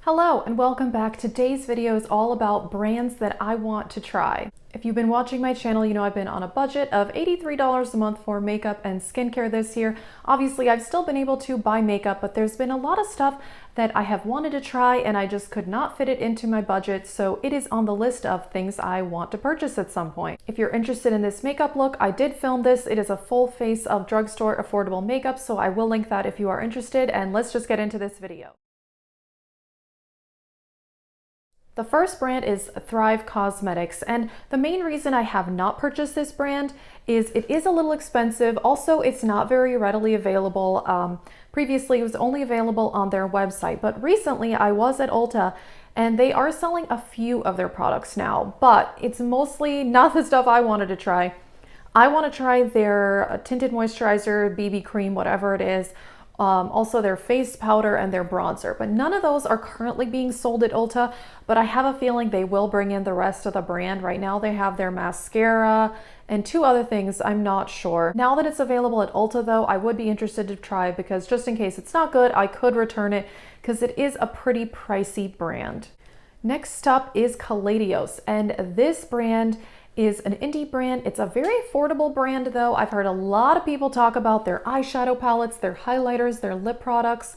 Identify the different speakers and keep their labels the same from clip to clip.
Speaker 1: Hello and welcome back. Today's video is all about brands that I want to try. If you've been watching my channel, you know I've been on a budget of $83 a month for makeup and skincare this year. Obviously, I've still been able to buy makeup, but there's been a lot of stuff that I have wanted to try and I just could not fit it into my budget, so it is on the list of things I want to purchase at some point. If you're interested in this makeup look, I did film this. It is a full face of drugstore affordable makeup, so I will link that if you are interested, and let's just get into this video. The first brand is Thrive Cosmetics, and the main reason I have not purchased this brand is it is a little expensive. Also, it's not very readily available. Previously, it was only available on their website, but recently I was at Ulta and they are selling a few of their products now, but it's mostly not the stuff I wanted to try. I want to try their tinted moisturizer, BB cream, whatever it is. Also their face powder and their bronzer, but none of those are currently being sold at Ulta, but I have a feeling they will bring in the rest of the brand. Right now they have their mascara and two other things, I'm not sure. Now that it's available at Ulta though, I would be interested to try because just in case it's not good, I could return it because it is a pretty pricey brand. Next up is Caladios, and this brand is an indie brand. It's a very affordable brand though. I've heard a lot of people talk about their eyeshadow palettes, their highlighters, their lip products.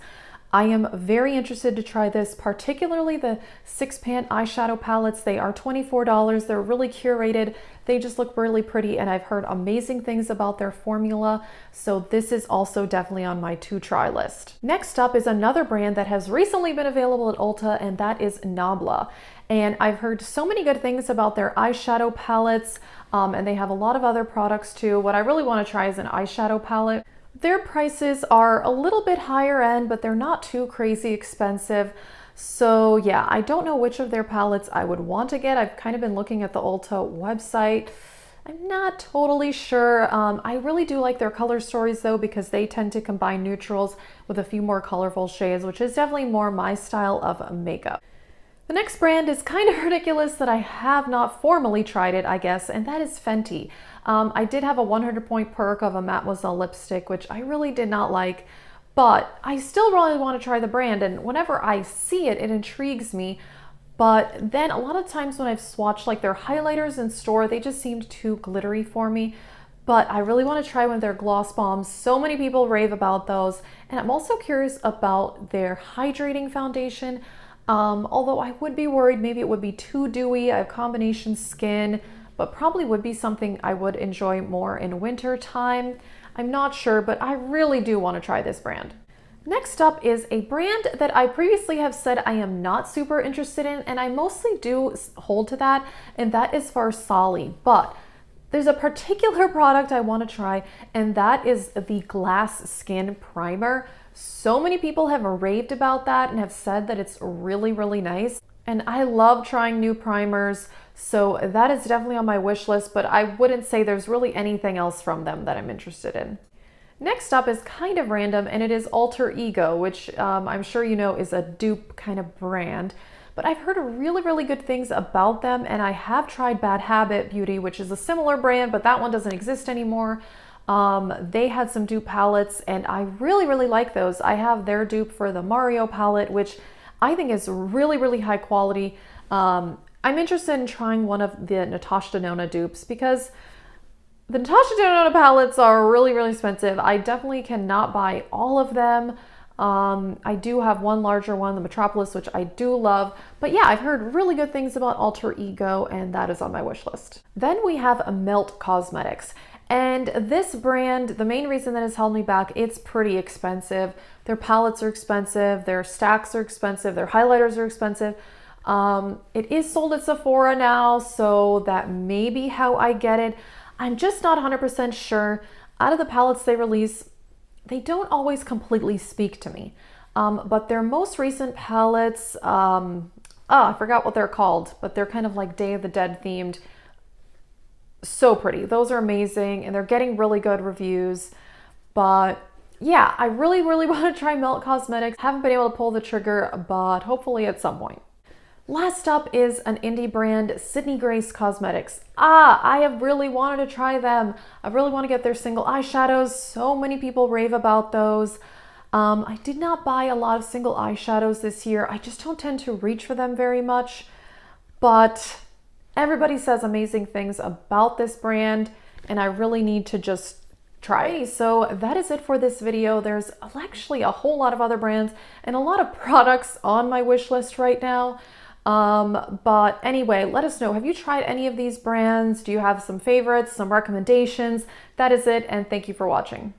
Speaker 1: I am very interested to try this, particularly the 6-pan eyeshadow palettes. They are $24. They're really curated. They just look really pretty, and I've heard amazing things about their formula. So this is also definitely on my to-try list. Next up is another brand that has recently been available at Ulta, and that is Nabla. And I've heard so many good things about their eyeshadow palettes, and they have a lot of other products too. What I really want to try is an eyeshadow palette. Their prices are a little bit higher end, but they're not too crazy expensive. So yeah, I don't know which of their palettes I would want to get. I've kind of been looking at the Ulta website. I'm not totally sure. I really do like their color stories though, because they tend to combine neutrals with a few more colorful shades, which is definitely more my style of makeup. The next brand is kind of ridiculous that I have not formally tried it, I guess, and that is Fenty. I did have a 100-point perk of a Mademoiselle lipstick, which I really did not like, but I still really want to try the brand, and whenever I see it, it intrigues me. But then a lot of times when I've swatched like their highlighters in store, they just seemed too glittery for me. But I really want to try one of their gloss bombs. So many people rave about those, and I'm also curious about their hydrating foundation. Although I would be worried maybe it would be too dewy. I have combination skin, but probably would be something I would enjoy more in winter time. I'm not sure, but I really do want to try this brand. Next up is a brand that I previously have said I am not super interested in, and I mostly do hold to that, and that is Farsali. But there's a particular product I want to try, and that is the Glass Skin Primer. So many people have raved about that and have said that it's really, really nice. And I love trying new primers, so that is definitely on my wish list, but I wouldn't say there's really anything else from them that I'm interested in. Next up is kind of random, and it is Alter Ego, which I'm sure you know is a dupe kind of brand. But I've heard really, really good things about them, and I have tried Bad Habit Beauty, which is a similar brand, but that one doesn't exist anymore. They had some dupe palettes, and I really, really like those. I have their dupe for the Mario palette, which I think is really, really high quality. I'm interested in trying one of the Natasha Denona dupes because the Natasha Denona palettes are really, really expensive. I definitely cannot buy all of them. I do have one larger one, the Metropolis, which I do love. But yeah, I've heard really good things about Alter Ego, and that is on my wish list. Then we have Melt Cosmetics. And this brand, the main reason that has held me back, it's pretty expensive. Their palettes are expensive, their stacks are expensive, their highlighters are expensive. It is sold at Sephora now, so that may be how I get it. I'm just not 100% sure. Out of the palettes they release, they don't always completely speak to me. But their most recent palettes, I forgot what they're called, but they're kind of like Day of the Dead themed. So pretty. Those are amazing, and they're getting really good reviews. But yeah, I really, really want to try Melt Cosmetics. Haven't been able to pull the trigger, but hopefully at some point. Last up is an indie brand, Sydney Grace Cosmetics. I have really wanted to try them. I really want to get their single eyeshadows. So many people rave about those. I did not buy a lot of single eyeshadows this year. I just don't tend to reach for them very much, but everybody says amazing things about this brand, and I really need to just try it. So that is it for this video. There's actually a whole lot of other brands and a lot of products on my wish list right now. But anyway, let us know. Have you tried any of these brands? Do you have some favorites, some recommendations? That is it, and thank you for watching.